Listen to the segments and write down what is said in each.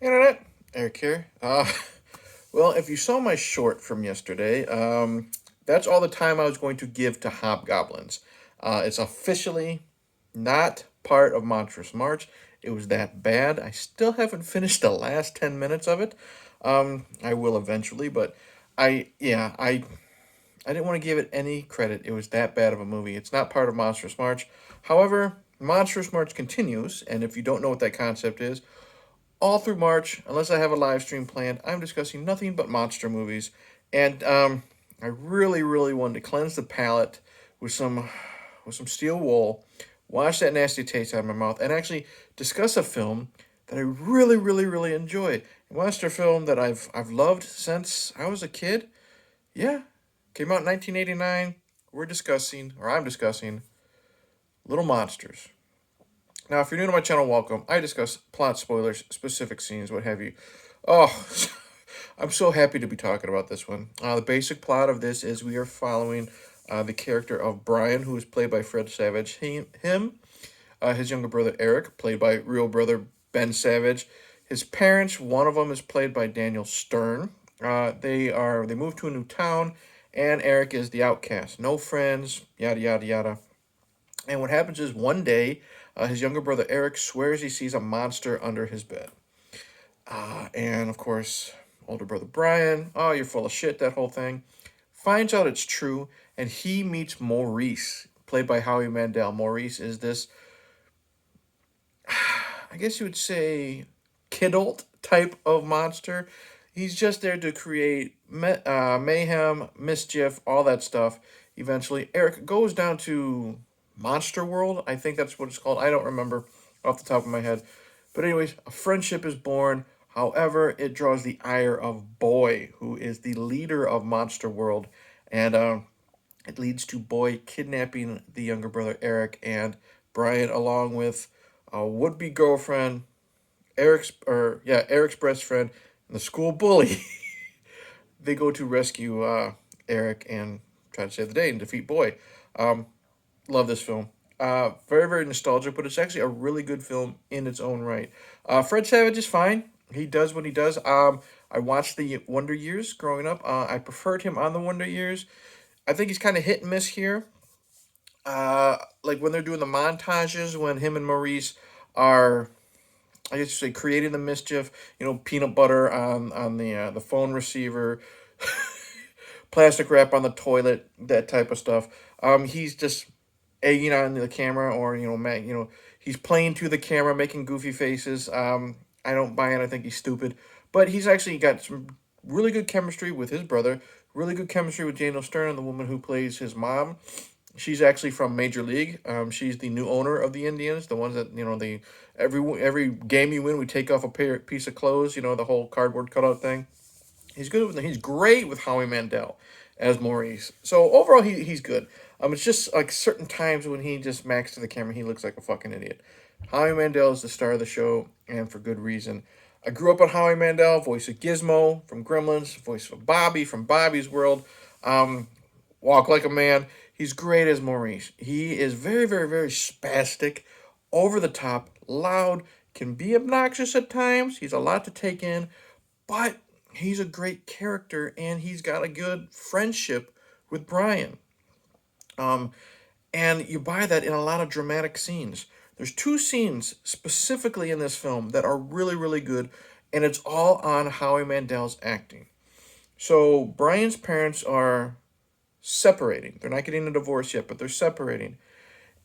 Internet, Eric here. Well, if you saw my short from yesterday, that's all the time I was going to give to hobgoblins. It's officially not part of Monstrous March. It was that bad. I still haven't finished the last 10 minutes of it. I will eventually, but I didn't want to give it any credit. It was that bad of a movie. It's not part of Monstrous March. However, Monstrous March continues, and if you don't know what that concept is, all through March, unless I have a live stream planned, I'm discussing nothing but monster movies. And I really, really wanted to cleanse the palate with some steel wool, wash that nasty taste out of my mouth, and actually discuss a film that I really, really, really enjoy. A monster film that I've loved since I was a kid. Yeah, came out in 1989. I'm discussing Little Monsters. Now, if you're new to my channel, welcome. I discuss plot spoilers, specific scenes, what have you. Oh, I'm so happy to be talking about this one. The basic plot of this is we are following the character of Brian, who is played by Fred Savage. His younger brother Eric, played by real brother Ben Savage. His parents, one of them is played by Daniel Stern. They move to a new town, and Eric is the outcast, no friends, yada yada yada. And what happens is one day, his younger brother Eric swears he sees a monster under his bed. And of course, older brother Brian, oh, you're full of shit, that whole thing. Finds out it's true, and he meets Maurice, played by Howie Mandel. Maurice is this, I guess you would say, kidult type of monster. He's just there to create mayhem, mischief, all that stuff. Eventually, Eric goes down to Monster World. I think that's what it's called. I don't remember off the top of my head. But, anyways, a friendship is born. However, it draws the ire of Boy, who is the leader of Monster World. And it leads to Boy kidnapping the younger brother Eric and Brian, along with a would-be girlfriend, Eric's best friend, and the school bully. They go to rescue Eric and try to save the day and defeat Boy. Um, Love this film. Very, very nostalgic, but it's actually a really good film in its own right. Fred Savage is fine. He does what he does. I watched the Wonder Years growing up. I preferred him on the Wonder Years. I think he's kind of hit and miss here. Like when they're doing the montages, when him and Maurice are, I guess you say, creating the mischief. Peanut butter on the phone receiver, plastic wrap on the toilet, that type of stuff. He's just egging on the camera, or he's playing to the camera, making goofy faces. I don't buy it. I think he's stupid, but he's actually got some really good chemistry with his brother. Really good chemistry with Daniel Stern, the woman who plays his mom. She's actually from Major League. She's the new owner of the Indians, the ones that the every game you win, we take off a piece of clothes. The whole cardboard cutout thing. He's great with Howie Mandel as Maurice. So overall, he's good. It's just like certain times when he just macks to the camera, he looks like a fucking idiot. Howie Mandel is the star of the show, and for good reason. I grew up on Howie Mandel, voice of Gizmo from Gremlins, voice of Bobby from Bobby's World. Um, Walk Like a Man. He's great as Maurice. He is very, very, very spastic, over the top, loud, can be obnoxious at times. He's a lot to take in, but he's a great character, and he's got a good friendship with Brian. Um, and you buy that in a lot of dramatic scenes. There's two scenes specifically in this film that are really, really good, and it's all on Howie Mandel's acting. So Brian's parents are separating. They're not getting a divorce yet, but they're separating.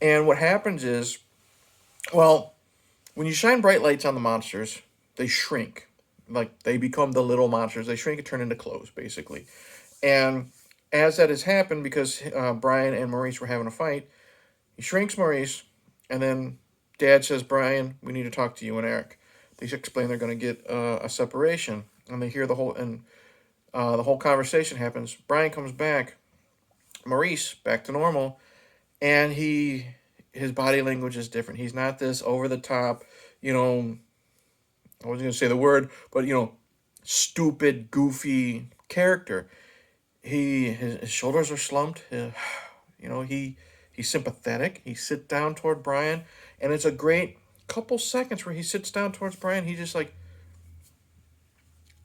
And what happens is, well, when you shine bright lights on the monsters, they shrink. Like they become the little monsters. They shrink and turn into clothes, basically. And as that has happened, because Brian and Maurice were having a fight, he shrinks Maurice, and then Dad says, "Brian, we need to talk to you and Eric." They explain they're going to get a separation, and they hear the whole conversation happens. Brian comes back, Maurice back to normal, and his body language is different. He's not this over the top, you know. I wasn't going to say the word, but stupid, goofy character. His shoulders are slumped. He's sympathetic. He sits down toward Brian, and it's a great couple seconds where he sits down towards Brian. He just like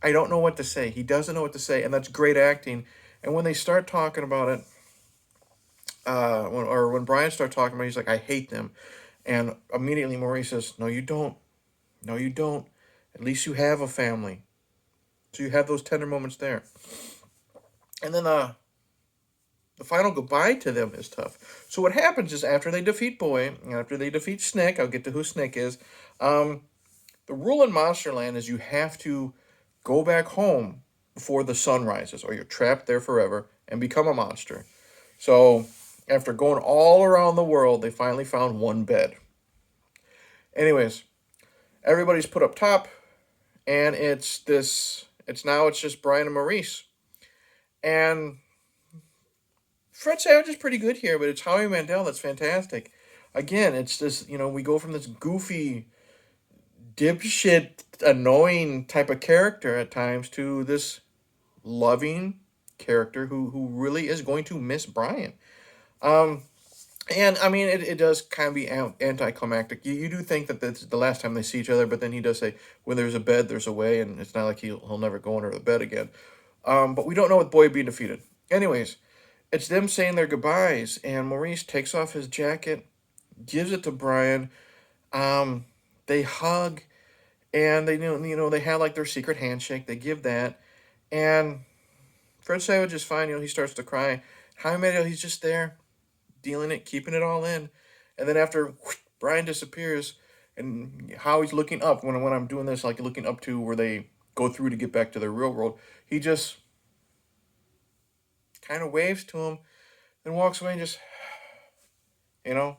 I don't know what to say. He doesn't know what to say, and that's great acting. And when they start talking about it, when Brian starts talking about it, he's like, I hate them. And immediately Maurice says, no, you don't. No, you don't. At least you have a family. So you have those tender moments there. And then the final goodbye to them is tough. So what happens is after they defeat Boy, and after they defeat Snick, I'll get to who Snick is. Um, the rule in Monsterland is you have to go back home before the sun rises, or you're trapped there forever and become a monster. So after going all around the world, they finally found one bed. Anyways, everybody's put up top, and it's this. It's just Brian and Maurice, and Fred Savage is pretty good here, but it's Howie Mandel that's fantastic. Again, it's this, we go from this goofy, dipshit, annoying type of character at times to this loving character who really is going to miss Brian. Um, and I mean, it does kind of be anticlimactic. You do think that that's the last time they see each other, but then he does say, when there's a bed, there's a way, and it's not like he'll never go under the bed again. But we don't know with Boy being defeated. Anyways, it's them saying their goodbyes, and Maurice takes off his jacket, gives it to Brian. Um, they hug, and they have like their secret handshake. They give that, and Fred Savage is fine. He starts to cry. Howie Mandel, he's just there, dealing it, keeping it all in, and then after Brian disappears, and Howie's looking up when I'm doing this, like looking up to where they go through to get back to the real world. He just kind of waves to him, then walks away and just you know,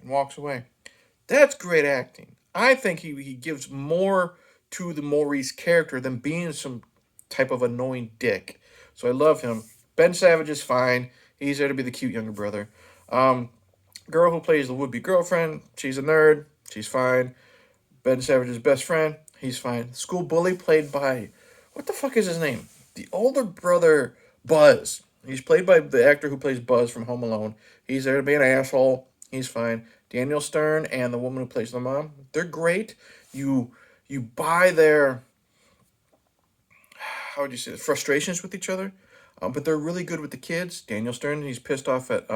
and walks away. That's great acting. I think he gives more to the Maurice character than being some type of annoying dick. So I love him. Ben Savage is fine. He's there to be the cute younger brother. Um, Girl who plays the would-be girlfriend, she's a nerd. She's fine. Ben Savage's best friend, he's fine. School bully played by, what the fuck is his name? The older brother, Buzz. He's played by the actor who plays Buzz from Home Alone. He's there to be an asshole. He's fine. Daniel Stern and the woman who plays the mom, they're great. You you buy their, how would you say this, frustrations with each other, but they're really good with the kids. Daniel Stern, he's pissed off at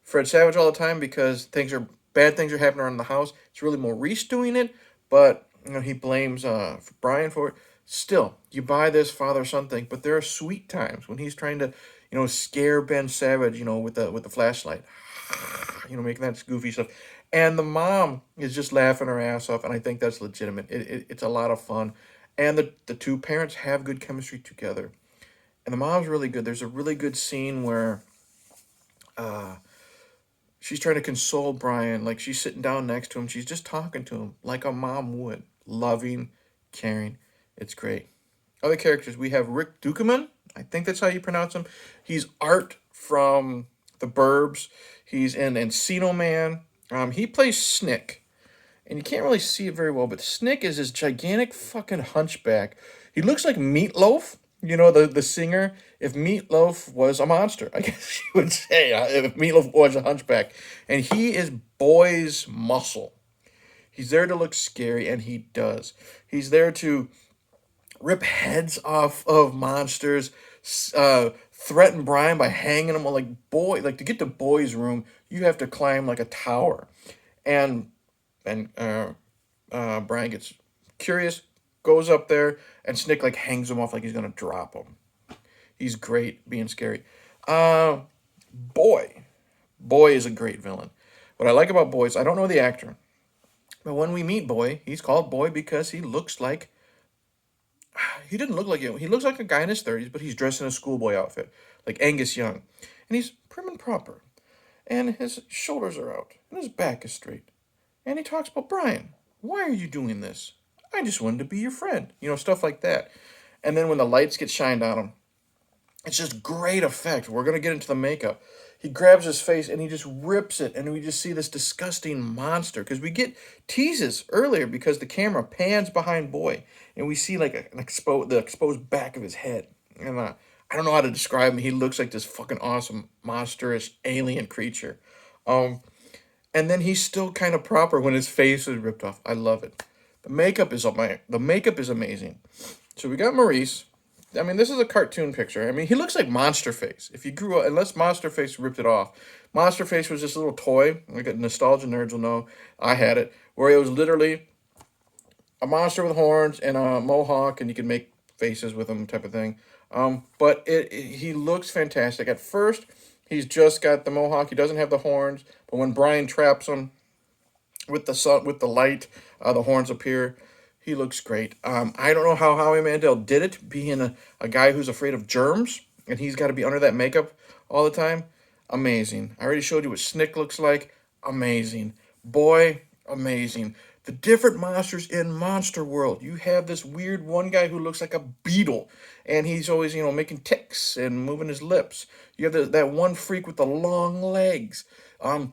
Fred Savage all the time because bad things are happening around the house. It's really Maurice doing it, but he blames Brian for it. Still, you buy this father son thing, but there are sweet times when he's trying to, scare Ben Savage, with the flashlight, making that goofy stuff, and the mom is just laughing her ass off, and I think that's legitimate. It's a lot of fun, and the two parents have good chemistry together, and the mom's really good. There's a really good scene where she's trying to console Brian. Like, she's sitting down next to him. She's just talking to him like a mom would. Loving, caring. It's great. Other characters, we have Rick Dukeman. I think that's how you pronounce him. He's Art from The Burbs. He's in Encino Man. He plays Snick. And you can't really see it very well, but Snick is this gigantic fucking hunchback. He looks like Meatloaf, the singer. If Meatloaf was a monster, I guess you would say, if Meatloaf was a hunchback. And he is Boy's muscle. He's there to look scary, and he does. He's there to rip heads off of monsters, threaten Brian by hanging him. Like to get to Boy's room, you have to climb like a tower. And Brian gets curious, goes up there, and Snick like hangs him off like he's gonna drop him. He's great being scary. Uh, Boy, Boy is a great villain. What I like about Boy is I don't know the actor, but when we meet Boy, he's called Boy because he didn't look like you. He looks like a guy in his 30s, but he's dressed in a schoolboy outfit, like Angus Young, and he's prim and proper, and his shoulders are out, and his back is straight. And he talks about Brian. Why are you doing this? I just wanted to be your friend. Stuff like that. And then when the lights get shined on him, it's just great effect. We're gonna get into the makeup. He grabs his face and he just rips it, and we just see this disgusting monster. Because we get teases earlier because the camera pans behind Boy, and we see like the exposed back of his head. And I don't know how to describe him. He looks like this fucking awesome monstrous alien creature. Um, and then he's still kind of proper when his face is ripped off. I love it. The makeup is amazing. So we got Maurice. I mean, this is a cartoon picture. I mean, he looks like Monster Face. If you grew up, unless Monster Face ripped it off, Monster Face was this little toy. Like nostalgia nerds will know, I had it, where it was literally a monster with horns and a mohawk, and you can make faces with him, type of thing. But he looks fantastic. At first, he's just got the mohawk. He doesn't have the horns. But when Brian traps him with the sun, with the light, the horns appear. He looks great. I don't know how Howie Mandel did it, being a guy who's afraid of germs, and he's got to be under that makeup all the time. Amazing. I already showed you what Snick looks like. Amazing. Boy, amazing. The different monsters in Monster World. You have this weird one guy who looks like a beetle, and he's always, making ticks and moving his lips. You have that one freak with the long legs. But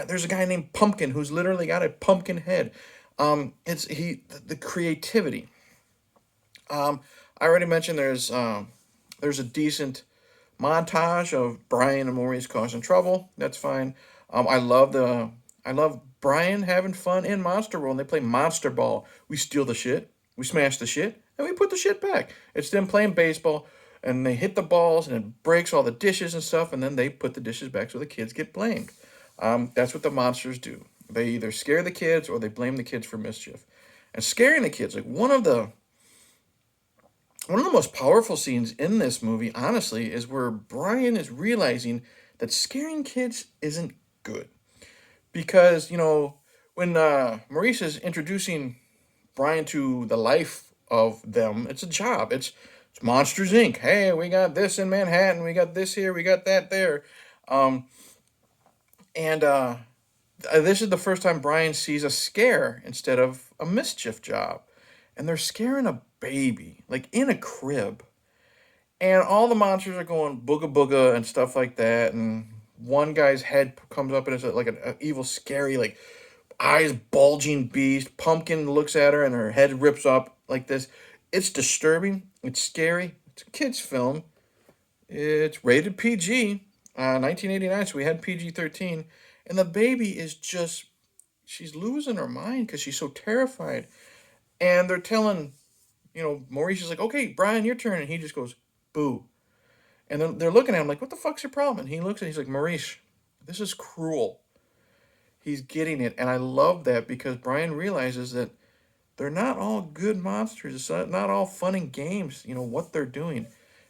there's a guy named Pumpkin who's literally got a pumpkin head. It's the creativity. I already mentioned there's a decent montage of Brian and Maurice causing trouble. That's fine. I love Brian having fun in Monster World. They play Monster Ball. We steal the shit, we smash the shit, and we put the shit back. It's them playing baseball, and they hit the balls, and it breaks all the dishes and stuff, and then they put the dishes back so the kids get blamed. That's what the monsters do. They either scare the kids or they blame the kids for mischief. And scaring the kids, like one of the most powerful scenes in this movie, honestly, is where Brian is realizing that scaring kids isn't good. Because, when Maurice is introducing Brian to the life of them, it's a job. It's Monsters Inc. Hey, we got this in Manhattan, we got this here, we got that there. Um, and this is the first time Brian sees a scare instead of a mischief job. And they're scaring a baby, like in a crib. And all the monsters are going booga booga and stuff like that. And one guy's head comes up and it's like an evil, scary, like eyes bulging beast. Pumpkin looks at her and her head rips up like this. It's disturbing. It's scary. It's a kid's film. It's rated PG, 1989, so we had PG 13. And the baby is just, she's losing her mind because she's so terrified. And they're telling, Maurice is like, okay, Brian, your turn. And he just goes, boo. And then they're looking at him like, what the fuck's your problem? And he looks and he's like, Maurice, this is cruel. He's getting it. And I love that because Brian realizes that they're not all good monsters. It's not all fun and games, what they're doing.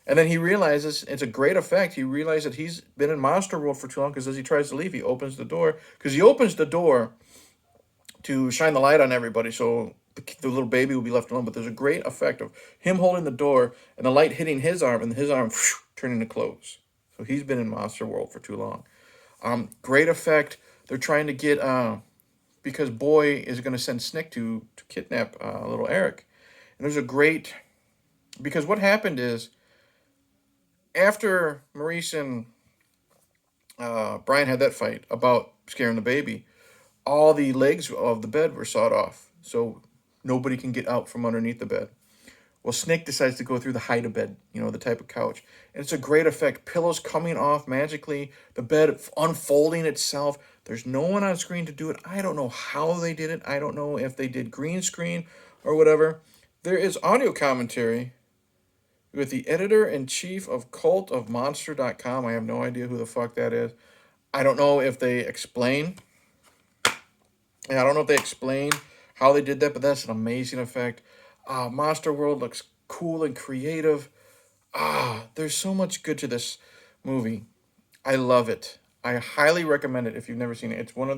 And then he realizes it's a great effect. He realizes that he's been in Monster World for too long because as he tries to leave, he opens the door. Because he opens the door to shine the light on everybody so the little baby will be left alone. But there's a great effect of him holding the door and the light hitting his arm and his arm turning to close. So he's been in Monster World for too long. Great effect. They're trying to get because Boy is going to send Snick to kidnap little Eric. And there's a great because what happened is after Maurice and Brian had that fight about scaring the baby, all the legs of the bed were sawed off, so nobody can get out from underneath the bed. Well, Snick decides to go through the hide a bed, the type of couch. And it's a great effect. Pillows coming off magically, the bed unfolding itself. There's no one on screen to do it. I don't know how they did it. I don't know if they did green screen or whatever. There is audio commentary with the editor in chief of cultofmonster.com. I have no idea who the fuck that is. I don't know if they explain. Yeah, I don't know if they explain how they did that, but that's an amazing effect. Monster World looks cool and creative. There's so much good to this movie. I love it. I highly recommend it if you've never seen it. It's one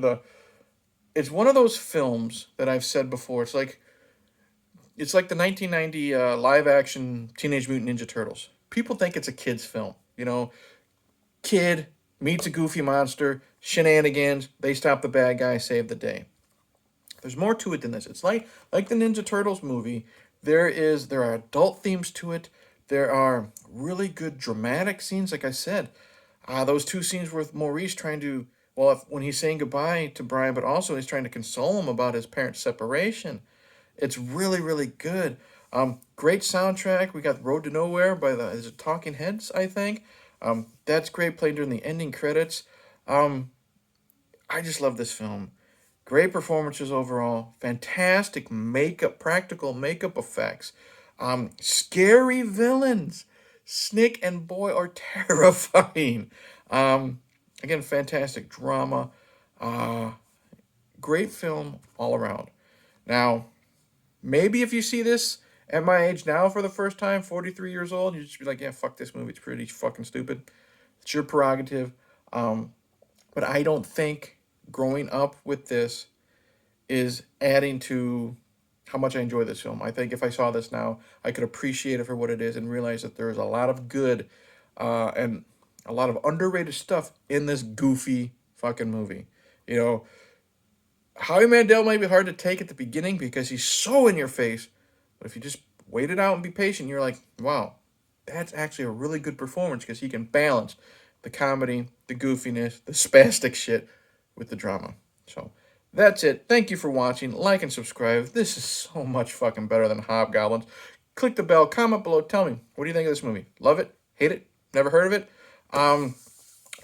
of those films that I've said before. It's like the 1990 live action Teenage Mutant Ninja Turtles. People think it's a kid's film. Kid meets a goofy monster, shenanigans, they stop the bad guy, save the day. There's more to it than this. It's like the Ninja Turtles movie. There are adult themes to it. There are really good dramatic scenes. Like I said, those two scenes with Maurice trying to when he's saying goodbye to Brian, but also he's trying to console him about his parents' separation. It's really really good. Great soundtrack. We got Road to Nowhere by the is it Talking Heads, I think. That's great. Played during the ending credits. Um, I just love this film. Great performances overall. Fantastic makeup, practical makeup effects. Scary villains. Snake and Boy are terrifying. Again, fantastic drama. Uh, Great film all around. Now, maybe if you see this at my age now for the first time, 43 years old, you just be like, yeah, fuck this movie. It's pretty fucking stupid. It's your prerogative. Um, but I don't think growing up with this is adding to how much I enjoy this film. I think if I saw this now, I could appreciate it for what it is and realize that there's a lot of good and a lot of underrated stuff in this goofy fucking movie. You know, Howie Mandel might be hard to take at the beginning because he's so in your face, but if you just wait it out and be patient, you're like, wow, that's actually a really good performance because he can balance the comedy, the goofiness, the spastic shit with the drama. So that's it. Thank you for watching. Like and subscribe. This is so much fucking better than Hobgoblins. Click the bell, comment below, tell me, what do you think of this movie? Love it? Hate it? Never heard of it?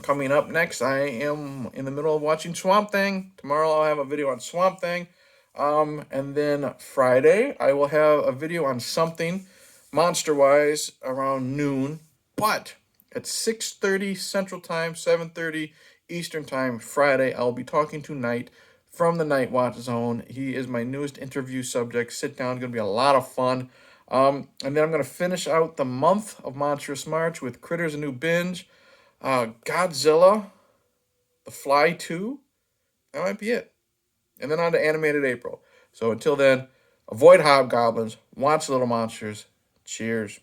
Coming up next, I am in the middle of watching Swamp Thing. Tomorrow I'll have a video on Swamp Thing. And then Friday, I will have a video on something monster-wise around noon. But at 6:30 Central Time, 7:30 Eastern Time, Friday, I'll be talking to Knight from the Night Watch Zone. He is my newest interview subject. Sit down, going to be a lot of fun. And then I'm going to finish out the month of Monstrous March with Critters: A New Binge, Godzilla, The Fly 2. That might be it. And then on to Animated April. So until then, avoid hobgoblins, watch Little Monsters. Cheers.